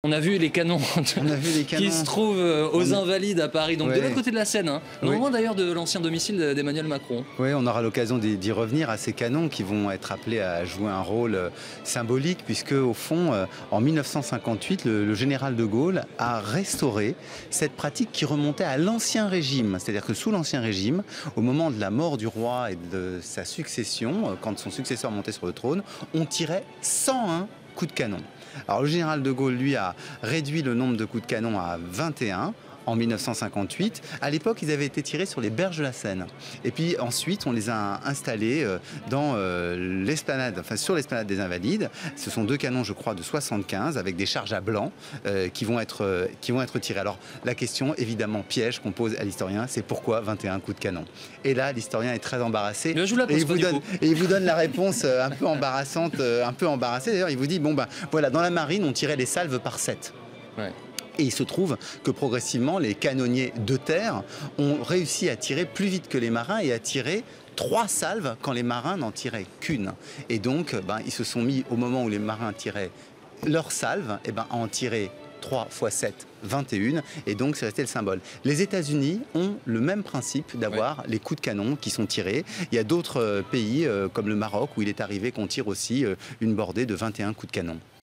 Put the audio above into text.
On a vu les canons, qui se trouvent aux Invalides à Paris, donc de l'autre côté de la Seine, hein, non loin d'ailleurs de l'ancien domicile d'Emmanuel Macron. Oui, on aura l'occasion d'y revenir à ces canons qui vont être appelés à jouer un rôle symbolique, puisque au fond, en 1958, le général de Gaulle a restauré cette pratique qui remontait à l'Ancien Régime. C'est-à-dire que sous l'Ancien Régime, au moment de la mort du roi et de sa succession, quand son successeur montait sur le trône, on tirait 101 coups de canon. Alors le général de Gaulle, lui, a réduit le nombre de coups de canon à 21 en 1958. À l'époque, ils avaient été tirés sur les berges de la Seine. Et puis ensuite, on les a installés dans l'esplanade, enfin sur l'esplanade des Invalides. Ce sont deux canons, je crois, de 75 avec des charges à blanc qui vont être tirés. Alors la question, évidemment, piège qu'on pose à l'historien, c'est pourquoi 21 coups de canon? Et là, l'historien est très embarrassé. Je vous la pose et il vous donne la réponse un peu embarrassante, un peu embarrassée. D'ailleurs, il vous dit, bon ben voilà, dans la marine, on tirait les salves par 7. Ouais. Et il se trouve que progressivement, les canonniers de terre ont réussi à tirer plus vite que les marins et à tirer 3 salves quand les marins n'en tiraient qu'une. Et donc, ils se sont mis, au moment où les marins tiraient leurs salves, à en tirer 3 x 7, 21, et donc c'est resté le symbole. Les États-Unis ont le même principe d'avoir les coups de canon qui sont tirés. Il y a d'autres pays, comme le Maroc, où il est arrivé qu'on tire aussi une bordée de 21 coups de canon.